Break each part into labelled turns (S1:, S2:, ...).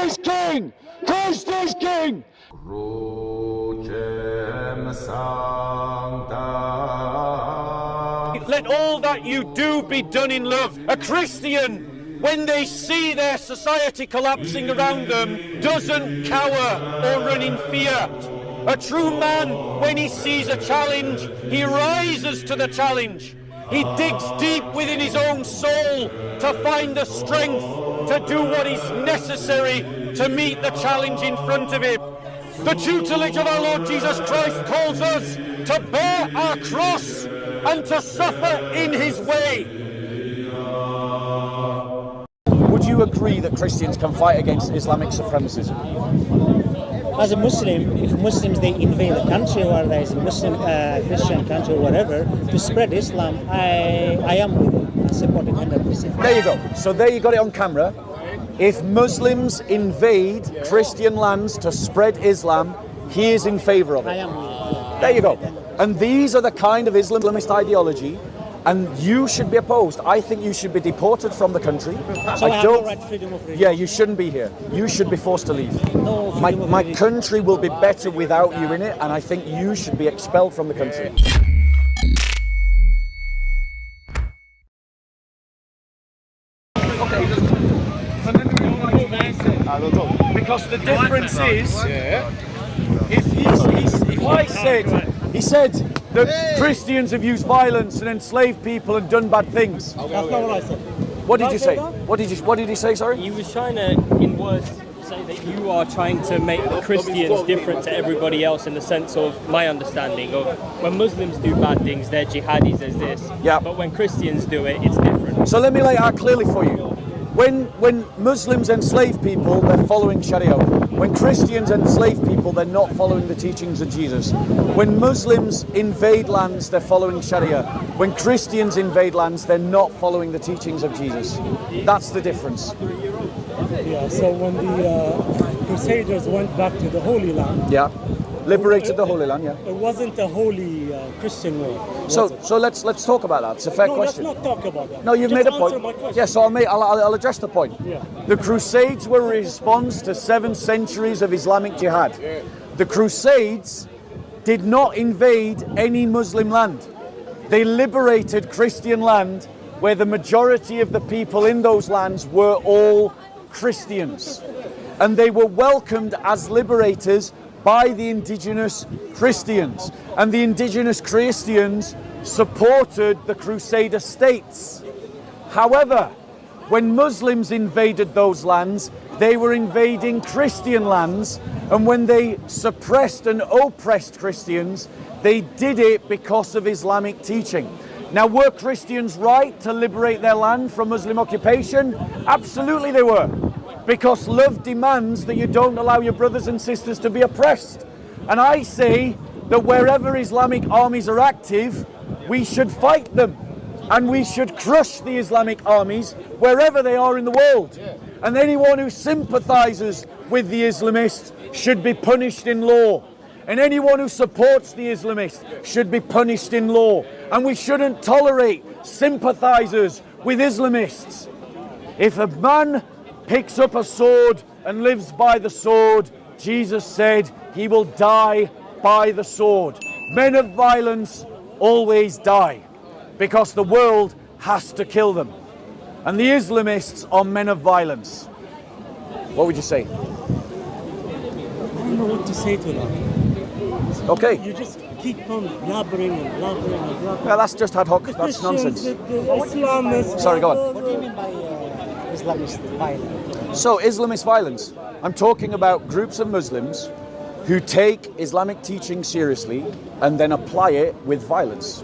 S1: is king! Christ is king!
S2: Let all that you do be done in love. A Christian, when they see their society collapsing around them, doesn't cower or run in fear. A true man, when he sees a challenge, he rises to the challenge. He digs deep within his own soul to find the strength to do what is necessary to meet the challenge in front of him. The tutelage of our Lord Jesus Christ calls us to bear our cross and to suffer in his way.
S1: Would you agree that Christians can fight against Islamic supremacism?
S3: As a Muslim, if Muslims they invade a country or there is a Muslim Christian country or whatever to spread Islam, I am with it. I support it 100%.
S1: There you go. So there you got it on camera. If Muslims invade Christian lands to spread Islam, he is in favour of it.
S3: I am with it.
S1: There you go. And these are the kind of Islamist ideology, and you should be opposed. I think you should be deported from the country.
S3: So I have no right freedom of religion.
S1: Yeah, you shouldn't be here. You should be forced to leave.
S3: No freedom of
S1: My
S3: religion.
S1: country will be better without you in it, and I think you should be expelled from the country. Because the difference is, if I said, he said that Christians have used violence and enslaved people and done bad things.
S3: That's not what I said.
S1: What did you say? What did he say? Sorry.
S4: He was trying to, in words, say that you are trying to make the Christians different to everybody else in the sense of my understanding of when Muslims do bad things, they're jihadis, there's this.
S1: Yeah.
S4: But when Christians do it, it's different.
S1: So let me lay it out clearly for you. When Muslims enslave people, they're following Sharia. When Christians enslave people, they're not following the teachings of Jesus. When Muslims invade lands, they're following Sharia. When Christians invade lands, they're not following the teachings of Jesus. That's the difference.
S5: Yeah, so when the Crusaders went back to the Holy Land,
S1: Yeah. Liberated the Holy Land, yeah.
S5: it wasn't a holy Christian way.
S1: So let's talk about that. It's a fair question.
S5: Let's not talk about that.
S1: No, you've
S5: Just
S1: made a
S5: answer
S1: point.
S5: my question.
S1: Yeah, so I'll address the point.
S5: Yeah.
S1: The Crusades were a response to 7 centuries of Islamic Jihad. The Crusades did not invade any Muslim land. They liberated Christian land where the majority of the people in those lands were all Christians. And they were welcomed as liberators by the indigenous Christians. And the indigenous Christians supported the Crusader states. However, when Muslims invaded those lands, they were invading Christian lands, and when they suppressed and oppressed Christians, they did it because of Islamic teaching. Now, were Christians right to liberate their land from Muslim occupation? Absolutely they were. Because love demands that you don't allow your brothers and sisters to be oppressed. And I say that wherever Islamic armies are active, we should fight them. And we should crush the Islamic armies wherever they are in the world. And anyone who sympathizes with the Islamists should be punished in law. And anyone who supports the Islamists should be punished in law. And we shouldn't tolerate sympathizers with Islamists. If a man picks up a sword and lives by the sword, Jesus said he will die by the sword. Men of violence always die because the world has to kill them. And the Islamists are men of violence. What would you say?
S5: I don't know what to say to that.
S1: Okay.
S5: You just keep on blabbering and blabbering and blabbering.
S1: Well, that's just ad hoc.
S5: The
S1: That's
S5: Christians,
S1: nonsense.
S5: The Islamists.
S1: Sorry, go on.
S3: What do you mean by Islamist violence?
S1: So, Islamist violence. I'm talking about groups of Muslims who take Islamic teaching seriously and then apply it with violence.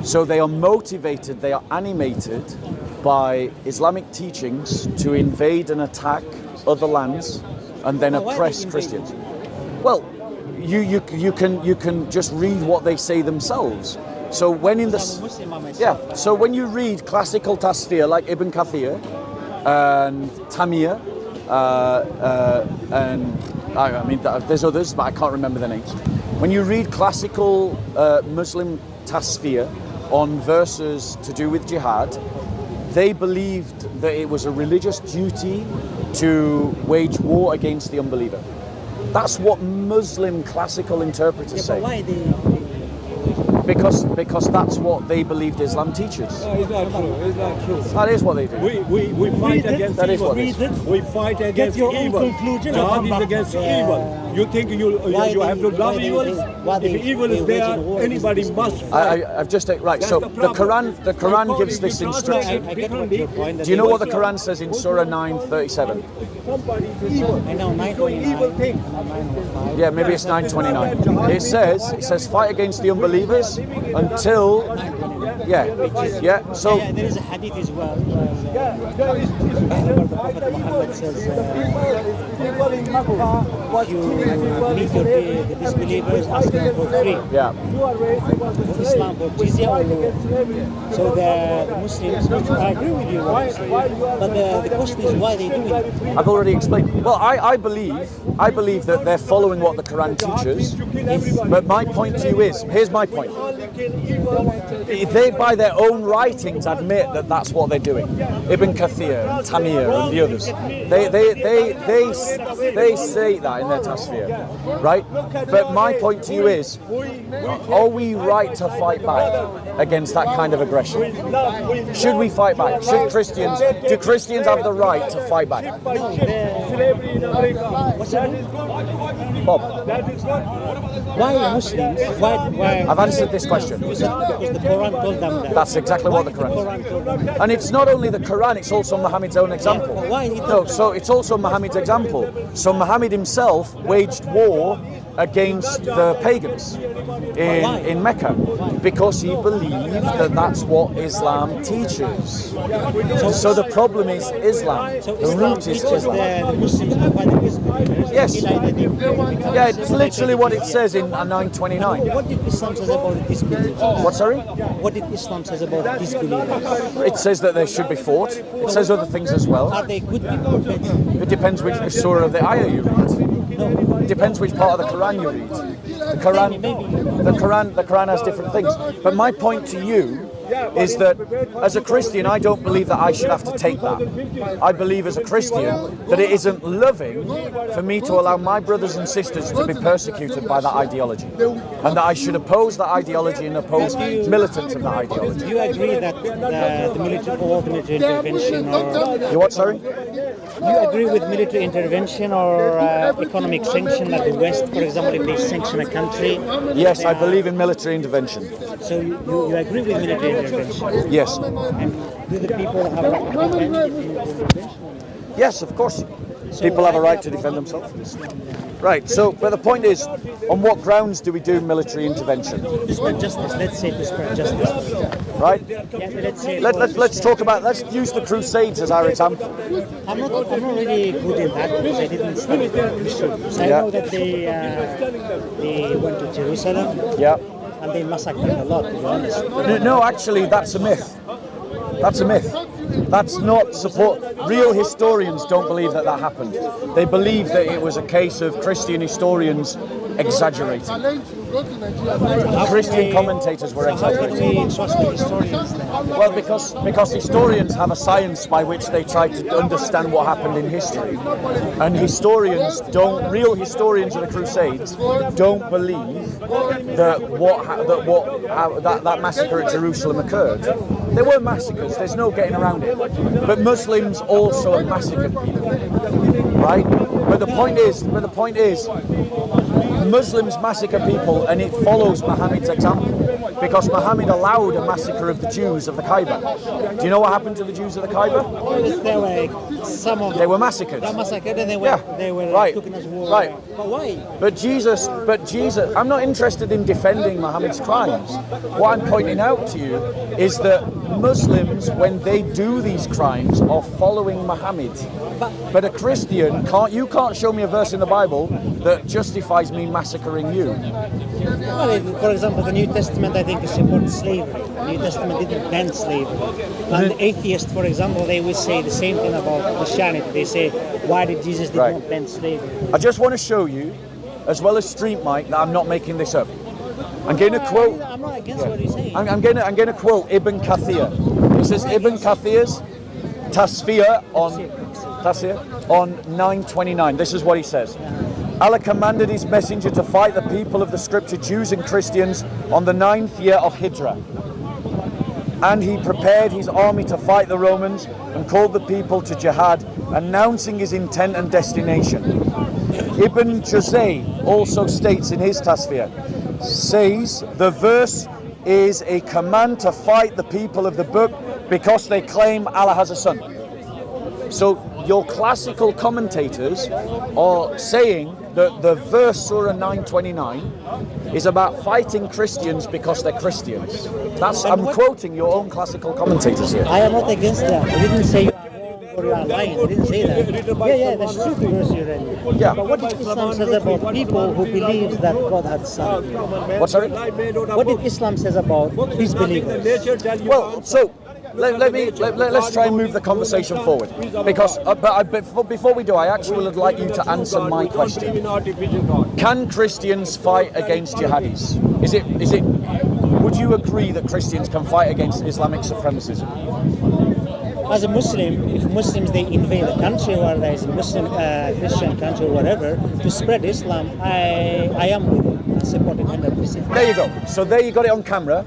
S1: So they are motivated, they are animated by Islamic teachings to invade and attack other lands and then oppress Christians. Well, you can just read what they say themselves. So when in the so when you read classical tafsir like Ibn Kathir and Tamir and I mean there's others but I can't remember their names. When you read classical Muslim tafsir on verses to do with jihad, they believed that it was a religious duty to wage war against the unbeliever. That's what Muslim classical interpreters say.
S3: But why they
S1: Because that's what they believed Islam teaches.
S6: No, it's not true. It's not true.
S1: That is what they do.
S6: We fight against
S1: That is
S6: evil.
S1: what it is.
S6: We fight against
S3: your own
S6: evil.
S3: conclusion
S6: God
S3: and
S6: is
S3: come back.
S6: against
S3: Yeah.
S6: evil. You think you have to love evil? If evil is there, anybody must fight.
S1: I've just right. So the Quran gives this instruction.
S3: I get what your point.
S1: Do you know what the Quran says in Surah 9:37?
S6: Somebody is evil.
S3: I know
S6: Doing evil
S3: 9:29.
S6: things.
S3: 9:05.
S1: Yeah, maybe it's 9:29. It says fight against the unbelievers until yeah. So
S3: Yeah, there is a hadith as well.
S6: There is
S3: Where the Prophet Muhammad says,
S6: evil in Makkah was
S3: if you meet the disbelievers, ask them for free.
S1: yeah.
S3: For Islam, for jizya or lower. So the Muslims, which I agree with you, what you say, but the question is why they do it.
S1: I've already explained. Well, I believe that they're following what the Quran teaches. But my point to you is, here's my point. They, by their own writings, admit that that's what they're doing. Ibn Kathir, Tamir, and the others. They say that in their tafsir, right? But my point to you is, are we right to fight back against that kind of aggression? Should we fight back? Do Christians have the right to fight back?
S3: What's your name?
S1: Bob,
S3: Why Muslims? Why?
S1: I've answered this question.
S3: Because the Quran told them that.
S1: That's exactly what the
S3: Why did
S1: Quran
S3: told them that?
S1: And it's not only the Quran, it's also Muhammad's own example.
S3: Yeah, why he
S1: No,
S3: told
S1: so it's also Muhammad's example. So Muhammad himself waged war against the pagans in Mecca because he believed that that's what Islam teaches. So the problem is Islam.
S3: So
S1: The root is
S3: teaches
S1: Islam.
S3: the Muslims to fight the disbelievers.
S1: Yes.
S3: Until either they become
S1: Yeah, it's
S3: Muslim or
S1: literally
S3: they
S1: what it
S3: become-
S1: says in 929.
S3: What did Islam says about the disbelievers?
S1: What, sorry?
S3: What did Islam says about the disbelievers?
S1: It says that they should be fought. It says other things as well.
S3: Are they good people or bad people?
S1: It depends which surah of the ayah you read.
S3: No.
S1: It depends which part of the Quran you read. The Quran has different things. But my point to you is that as a Christian, I don't believe that I should have to take that. I believe as a Christian that it isn't loving for me to allow my brothers and sisters to be persecuted by that ideology. And that I should oppose that ideology and oppose militants of that ideology.
S3: Do you agree that the military or the military intervention or
S1: You what, sorry?
S3: do you agree with military intervention or economic sanction like the West, for example, if they sanction a country?
S1: Yes, I believe in military intervention.
S3: So you agree with military intervention?
S1: Yes.
S3: And do the people have a right to defend intervention?
S1: Yes, of course. People have a right to defend themselves. Right, so, but the point is, on what grounds do we do military intervention?
S3: To spread justice, let's say to spread justice.
S1: Right?
S3: Yeah, let's say
S1: Let's talk about, let's use the Crusades as our example.
S3: I'm not really good in that because I didn't study history. So I
S1: Yeah.
S3: know that they went to Jerusalem
S1: Yeah.
S3: and they massacred a lot, to be honest.
S1: No, actually, that's a myth. That's a myth. That's not support. Real historians don't believe that happened. They believe that it was a case of Christian historians exaggerating. Christian commentators were
S3: How can
S1: exaggerating.
S3: we trust the historians then?
S1: Well, because historians have a science by which they try to understand what happened in history, and real historians of the Crusades don't believe that massacre at Jerusalem occurred. There were massacres. There's no getting around it. But Muslims also massacred people, right? But the point is, Muslims massacre people, and it follows Muhammad's example, because Muhammad allowed a massacre of the Jews of the Kaaba. Do you know what happened to the Jews of the Kaaba?
S3: There were some of
S1: They were massacred.
S3: They were massacred and they were
S1: Right.
S3: taken as war.
S1: Right.
S3: But why?
S1: But Jesus, I'm not interested in defending Muhammad's crimes. What I'm pointing out to you is that Muslims, when they do these crimes, are following Muhammad. But a Christian you can't show me a verse in the Bible that justifies me massacring you.
S3: Well, for example, the New Testament, I think, supports slavery. The New Testament didn't ban slavery. And the atheists, for example, they will say the same thing about Christianity. They say, why did Jesus did
S1: Right.
S3: not ban slavery?
S1: I just want to show you, as well as Street Mike, that I'm not making this up. I'm going to quote.
S3: I'm not against what you're saying.
S1: I'm going to quote Ibn Kathir. This is Ibn Kathir's Tasfir on 9:29. This is what he says. Allah commanded his messenger to fight the people of the scripture, Jews and Christians, on the 9th year of Hijrah. And he prepared his army to fight the Romans and called the people to Jihad, announcing his intent and destination. Ibn Juzay also states in his Tasfir, says the verse is a command to fight the people of the book because they claim Allah has a son. So your classical commentators are saying that the verse Surah 9:29 is about fighting Christians because they're Christians. I'm quoting your own classical commentators here.
S3: I am not against that. I didn't say you are wrong or you are lying. I didn't say that. Yeah, that's true, the verse you read.
S1: Yeah.
S3: But what did Islam says about people who believe that God had a son?
S1: What, sorry?
S3: What did Islam says about disbelievers?
S1: Well, so let's try and move the conversation forward, because before we do, I actually would like you to answer my question. Can Christians fight against jihadis? Is it? Would you agree that Christians can fight against Islamic supremacism?
S3: As a Muslim, if Muslims they invade a country, or there is a Muslim Christian country or whatever, to spread Islam, I am with it. I support it 100%.
S1: There you go. So there you got it on camera.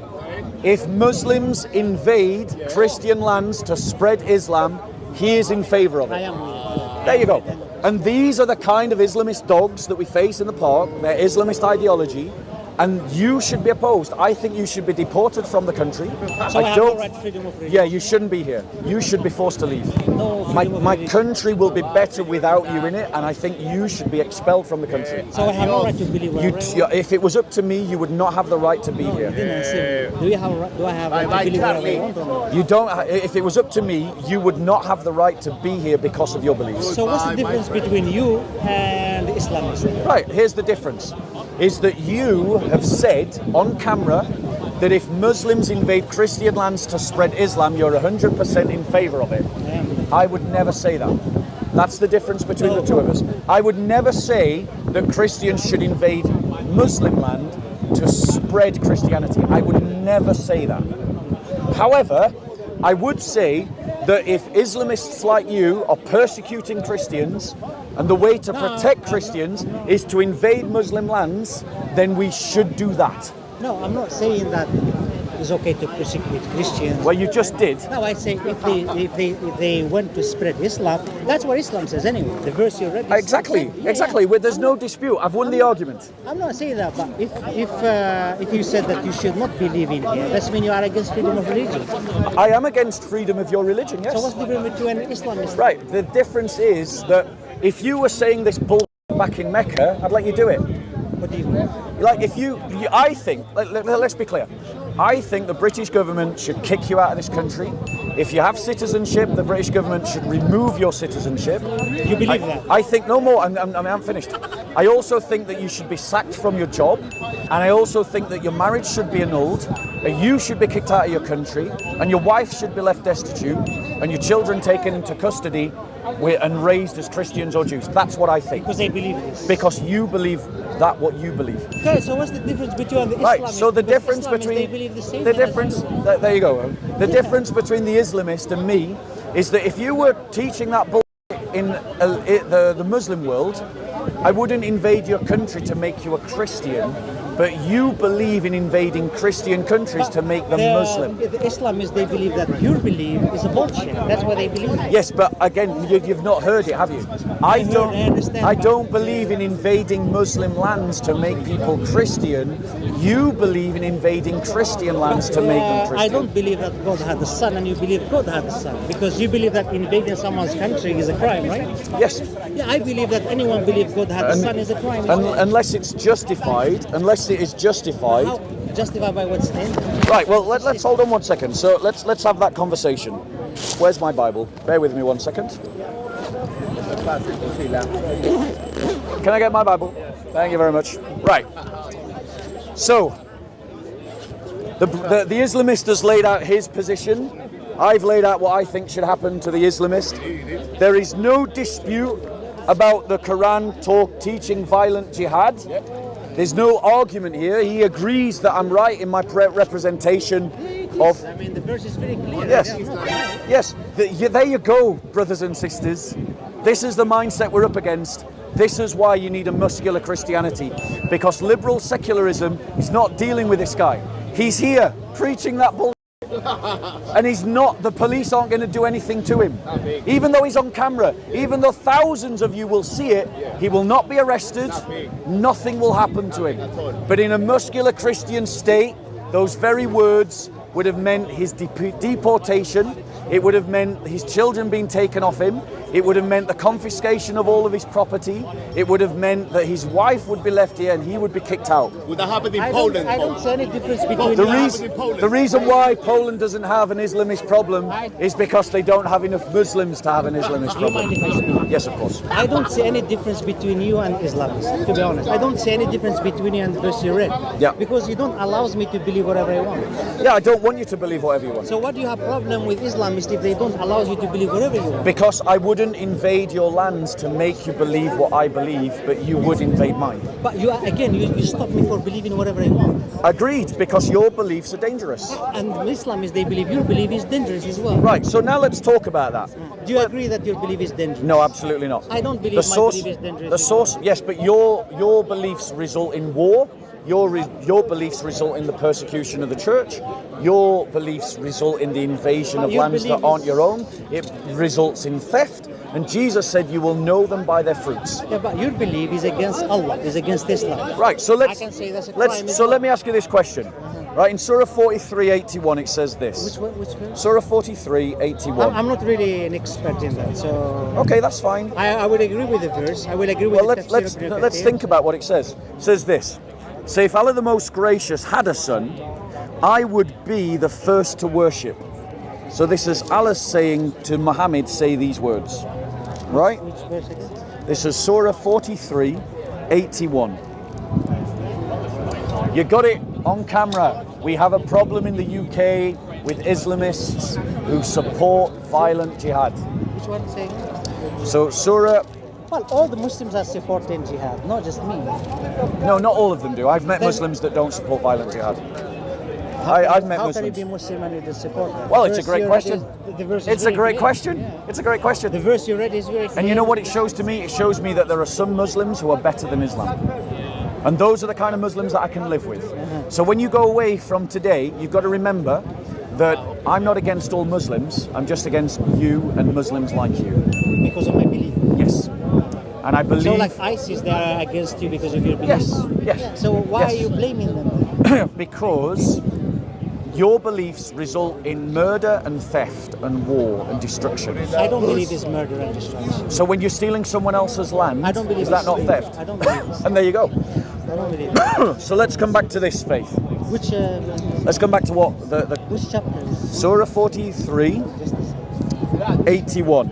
S1: If Muslims invade Christian lands to spread Islam, he is in favor of it.
S3: I am with it.
S1: There you go. And these are the kind of Islamist dogs that we face in the park. They're Islamist ideology. And you should be opposed. I think you should be deported from the country.
S3: So I have no right to freedom of religion.
S1: Yeah, you shouldn't be here. You should be forced to leave.
S3: No
S1: My country will be better without you in it, and I think you should be expelled from the country.
S3: So I have no right to believe whatever.
S1: If it was up to me, you would not have the right to be here.
S3: Do I have right to believe whatever I want or not?
S1: You don't. If it was up to me, you would not have the right to be here because of your beliefs.
S3: So what's the difference between you and the Islamists?
S1: Right, here's the difference. Is that you have said on camera that if Muslims invade Christian lands to spread Islam, you're 100% in favor of it. I would never say that. That's the difference between the two of us. I would never say that Christians should invade Muslim land to spread Christianity. I would never say that. However, I would say that if Islamists like you are persecuting Christians, and the way to protect Christians is to invade Muslim lands, then we should do that.
S3: No, I'm not saying that it's okay to persecute Christians.
S1: Well, you just did.
S3: No, I say if they went to spread Islam, that's what Islam says anyway. The verse you read.
S1: Exactly. Well, there's no dispute. I've won the argument.
S3: I'm not saying that, but if you said that you should not believe in here, that means you are against freedom of religion.
S1: I am against freedom of your religion. Yes.
S3: So what's the difference between an Islamist?
S1: Right. The difference is that if you were saying this bull back in Mecca, I'd let you do it.
S3: What do you mean?
S1: Like I think, let's be clear. I think the British government should kick you out of this country. If you have citizenship, the British government should remove your citizenship.
S3: You believe that?
S1: I think no more. I'm finished. I also think that you should be sacked from your job, and I also think that your marriage should be annulled, and you should be kicked out of your country, and your wife should be left destitute, and your children taken into custody and raised as Christians or Jews. That's what I think.
S3: Because they believe this.
S1: Because you believe that what you believe.
S3: Okay, so what's the difference between the Islamists?
S1: Right, so the difference between
S3: they believe the same
S1: the
S3: thing as
S1: difference
S3: you.
S1: there you go. The difference between the Islamist and me is that if you were teaching that bull in the Muslim world, I wouldn't invade your country to make you a Christian, but you believe in invading Christian countries to make them Muslim.
S3: The Islamists, they believe that your belief is a bullshit. That's what they believe.
S1: Yes, but again, you've not heard it, have you? I don't believe in invading Muslim lands to make people Christian. You believe in invading Christian lands to make them Christian.
S3: I don't believe that God had a son, and you believe God had a son, because you believe that invading someone's country is a crime, right?
S1: Yes.
S3: Yeah, I believe that anyone believes God had a son is a crime.
S1: Unless it's justified, unless it is justified.
S3: How? Justified by what standard?
S1: Right, well, let's hold on 1 second. So let's have that conversation. Where's my Bible? Bear with me 1 second. Can I get my Bible? Thank you very much. Right. So, the Islamist has laid out his position. I've laid out what I think should happen to the Islamist. There is no dispute about the Quran teaching violent jihad. There's no argument here. He agrees that I'm right in my representation of...
S3: I mean, the verse is very clear.
S1: Yes,
S3: They are not.
S1: yes. There you go, brothers and sisters. This is the mindset we're up against. This is why you need a muscular Christianity, because liberal secularism is not dealing with this guy. He's here preaching that bull. And he's not, the police aren't going to do anything to him. Even though he's on camera, even though thousands of you will see it, he will not be arrested. Nothing will happen to him. But in a muscular Christian state, those very words would have meant his deportation. It would have meant his children being taken off him. It would have meant the confiscation of all of his property. It would have meant that his wife would be left here and he would be kicked out.
S7: Would that happen in Poland?
S3: I don't see any difference between
S1: The reason why Poland doesn't have an Islamist problem is because they don't have enough Muslims to have an Islamist
S3: Do you mind
S1: problem.
S3: if I speak?
S1: Yes, of course.
S3: I don't see any difference between you and Islamists, to be honest. I don't see any difference between you and the verse you read.
S1: Yeah.
S3: Because you don't allow me to believe whatever I want.
S1: Yeah, I don't want you to believe whatever you want.
S3: So what do you have problem with Islamists if they don't allow you to believe whatever you want?
S1: Because I wouldn't invade your lands to make you believe what I believe, but you would invade mine.
S3: But you stop me for believing whatever I want.
S1: Agreed, because your beliefs are dangerous.
S3: And Islamists, they believe your belief is dangerous as well.
S1: Right, so now let's talk about that.
S3: Do you agree that your belief is dangerous?
S1: No, absolutely not.
S3: I don't believe my belief is dangerous.
S1: The source, yes, but your beliefs result in war. Your beliefs result in the persecution of the church. Your beliefs result in the invasion
S3: But
S1: of
S3: your
S1: lands that
S3: belief
S1: aren't
S3: is-
S1: your own. It results in theft. And Jesus said, "You will know them by their fruits."
S3: Yeah, but your belief is against Allah, is against Islam.
S1: Right. So let's
S3: I can say that's a crime as
S1: so
S3: well.
S1: let me ask you this question. Right, in Surah 43:81 it says this.
S3: Which one? Which verse?
S1: Surah 43:81.
S3: I'm not really an expert in that, so
S1: Okay, that's fine.
S3: I would agree with the verse. I will agree with
S1: Well,
S3: the
S1: let's
S3: tafsir of
S1: let's
S3: Ibn
S1: think
S3: Kathir.
S1: about what it says. It says this: "Say, if Allah the Most Gracious had a son, I would be the first to worship." So this is Allah saying to Muhammad, say these words, right?
S3: Which verse again?
S1: This is Surah 43:81. You got it on camera. We have a problem in the UK with Islamists who support violent jihad.
S3: Which one saying?
S1: So Surah,
S3: Well, all the Muslims are supporting jihad, not just me.
S1: no, not all of them do. I've met
S3: Then-
S1: Muslims that don't support violent jihad. I've met
S3: How can you
S1: Muslims.
S3: be Muslim and you don't support that?
S1: Well,
S3: The
S1: it's a
S3: verse
S1: great
S3: you read
S1: question.
S3: the verse is
S1: It's a
S3: very
S1: great
S3: clear.
S1: question.
S3: Yeah.
S1: It's a great question.
S3: The verse you read is very clear.
S1: And you know what it shows to me? It shows me that there are some Muslims who are better than Islam. And those are the kind of Muslims that I can live with. So when you go away from today, you've got to remember that I'm not against all Muslims. I'm just against you and Muslims like you.
S3: Because of my belief.
S1: Yes. And I
S3: So
S1: believe...
S3: like ISIS, they are against you because of your belief.
S1: Yes, yes.
S3: So why
S1: Yes.
S3: are you blaming them?
S1: because your beliefs result in murder and theft and war and destruction.
S3: I don't believe it's murder and destruction.
S1: So when you're stealing someone else's land,
S3: I don't believe
S1: is that
S3: it's
S1: not
S3: slavery.
S1: theft?
S3: I don't believe it's
S1: And there you go.
S3: I don't believe it.
S1: So let's come back to this faith.
S3: Which
S1: Let's come back to what the
S3: which chapter?
S1: Surah 43,
S3: Just this.
S1: 81.